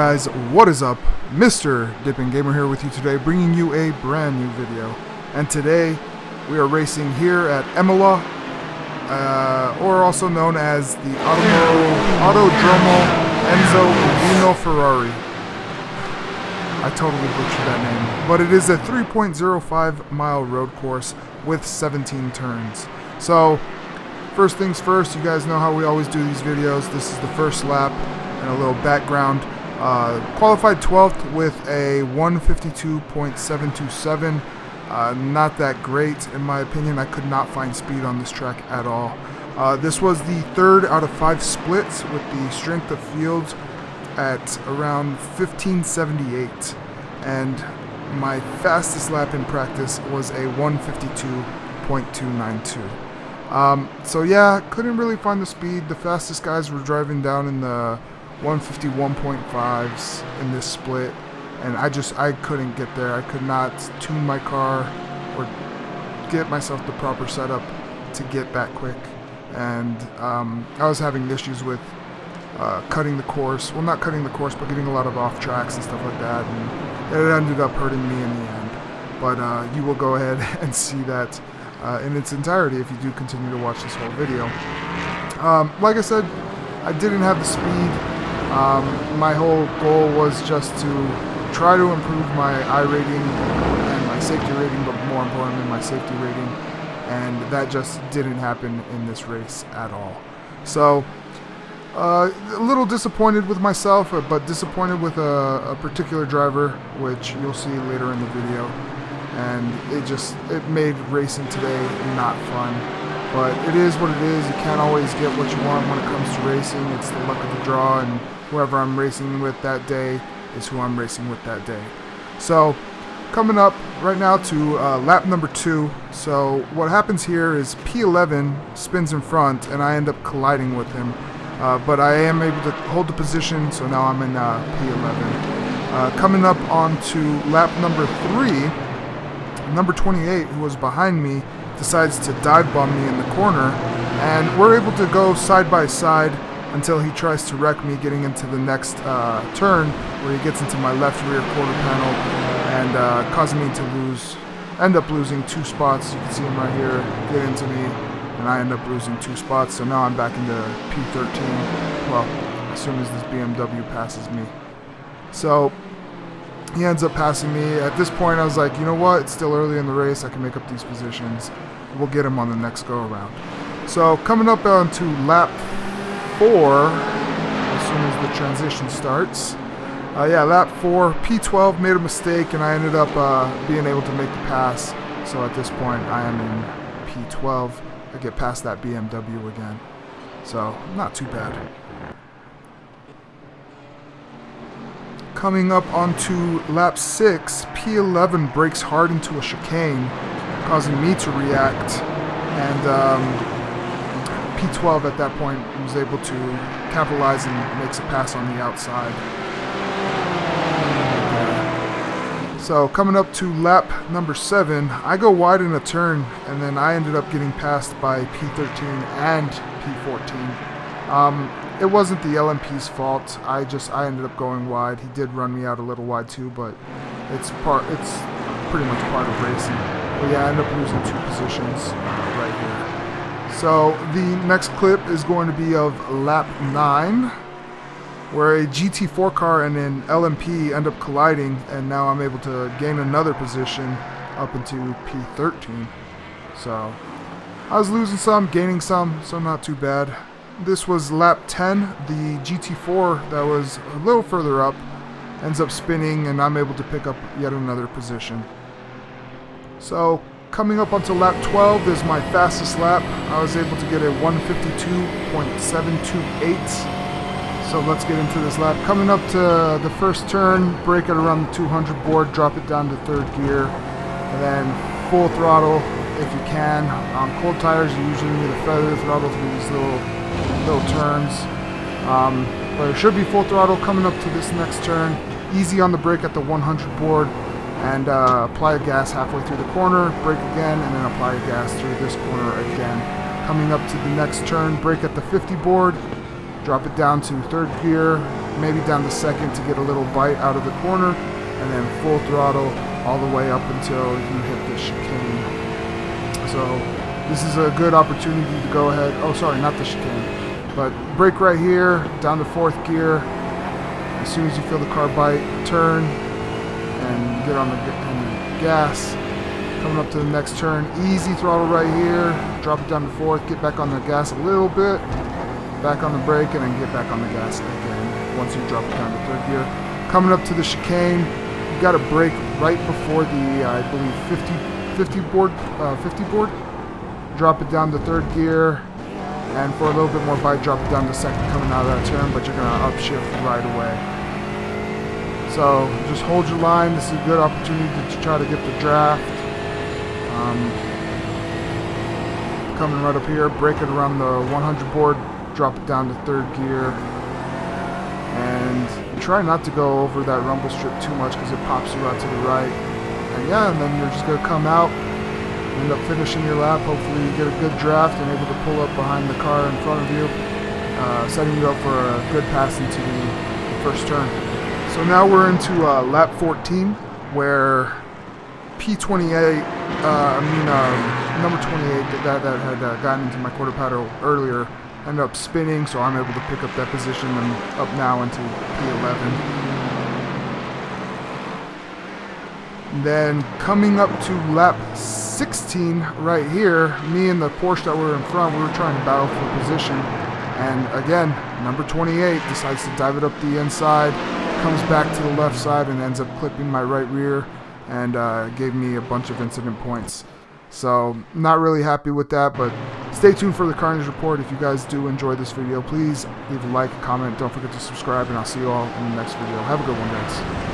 guys, what is up? Mr. Dippin' Gamer here with you today, bringing you a brand new video. And today, we are racing here at Imola, or also known as the Autodromo Enzo Uno Ferrari. I totally butchered that name. But it is a 3.05 mile road course with 17 turns. So, first things first, you guys know how we always do these videos. This is the first lap and a little background. Qualified 12th with a 152.727. Not that great in my opinion. I could not find speed on this track at all. This was the third out of 5 splits with the strength of field at around 1578, and my fastest lap in practice was a 152.292. So yeah, couldn't really find the speed. The fastest guys were driving down in the 151.5s in this split, and I couldn't get there. I could not tune my car or get myself the proper setup to get that quick, and I was having issues with cutting the course. Well, not cutting the course, but getting a lot of off tracks and stuff like that, and it ended up hurting me in the end. But you will go ahead and see that in its entirety if you do continue to watch this whole video. Like I said, I didn't have the speed. My whole goal was just to try to improve my I rating and my safety rating, but more importantly my safety rating, and that just didn't happen in this race at all. So a little disappointed with myself, but disappointed with a particular driver, which you'll see later in the video, and it made racing today not fun. But it is what it is. You can't always get what you want when it comes to racing. It's the luck of the draw, and whoever I'm racing with that day is who I'm racing with that day. So, coming up right now to lap number 2. So, what happens here is P11 spins in front, and I end up colliding with him. But I am able to hold the position, so now I'm in P11. Coming up onto lap number 3, number 28, who was behind me, decides to dive bomb me in the corner, and we're able to go side by side until he tries to wreck me getting into the next turn, where he gets into my left rear quarter panel and causing me to end up losing 2 spots. You can see him right here get into me, and I end up losing 2 spots, so now I'm back into P13, well, as soon as this BMW passes me. So he ends up passing me. At this point, I was like, you know what? It's still early in the race. I can make up these positions. We'll get him on the next go-around. So, coming up onto lap 4, as soon as the transition starts. Lap 4, P12 made a mistake, and I ended up being able to make the pass. So, at this point, I am in P12. I get past that BMW again. So, not too bad. Coming up onto lap 6, P11 brakes hard into a chicane, causing me to react, and P12 at that point was able to capitalize and makes a pass on the outside. So coming up to lap number 7, I go wide in a turn, and then I ended up getting passed by P13 and P14. It wasn't the LMP's fault. I ended up going wide. He did run me out a little wide too, but it's pretty much part of racing. But yeah, I ended up losing 2 positions right here. So the next clip is going to be of lap 9, where a GT4 car and an LMP end up colliding, and now I'm able to gain another position up into P13. So I was losing some, gaining some, so not too bad. This was lap 10. The GT4 that was a little further up ends up spinning, and I'm able to pick up yet another position. So coming up onto lap 12 is my fastest lap. I was able to get a 152.728. So let's get into this lap. Coming up to the first turn, brake at around the 200 board, drop it down to 3rd gear, and then full throttle if you can. On cold tires, you usually need a feather throttle through these little turns, but it should be full throttle coming up to this next turn. Easy on the brake at the 100 board, and apply a gas halfway through the corner, brake again, and then apply a gas through this corner again. Coming up to the next turn, brake at the 50 board, drop it down to third gear, maybe down to second to get a little bite out of the corner, and then full throttle all the way up until you hit the chicane. So this is a good opportunity to go ahead. Oh, sorry, not the chicane, but brake right here, down to fourth gear. As soon as you feel the car bite, turn and get on the gas. Coming up to the next turn, easy throttle right here, drop it down to fourth, get back on the gas a little bit, back on the brake, and then get back on the gas again once you drop it down to third gear. Coming up to the chicane, you got to brake right before the, I believe, 50 board. Drop it down to third gear, and for a little bit more bite, drop it down to second coming out of that turn, but you're going to upshift right away. So just hold your line. This is a good opportunity to try to get the draft. Coming right up here, brake it around the 100 board, drop it down to third gear, and try not to go over that rumble strip too much because it pops you out to the right. And yeah, and then you're just going to come out, end up finishing your lap. Hopefully you get a good draft and able to pull up behind the car in front of you, setting you up for a good pass into the first turn. So now we're into lap 14, where P28, number 28, the guy that had gotten into my quarter paddle earlier, ended up spinning, so I'm able to pick up that position and up now into P11. And then coming up to lap 16 right here, me and the Porsche that were in front, we were trying to battle for position. And again, number 28 decides to dive it up the inside, comes back to the left side and ends up clipping my right rear and gave me a bunch of incident points. So not really happy with that, but stay tuned for the Carnage Report. If you guys do enjoy this video, please leave a like, comment, don't forget to subscribe, and I'll see you all in the next video. Have a good one, guys.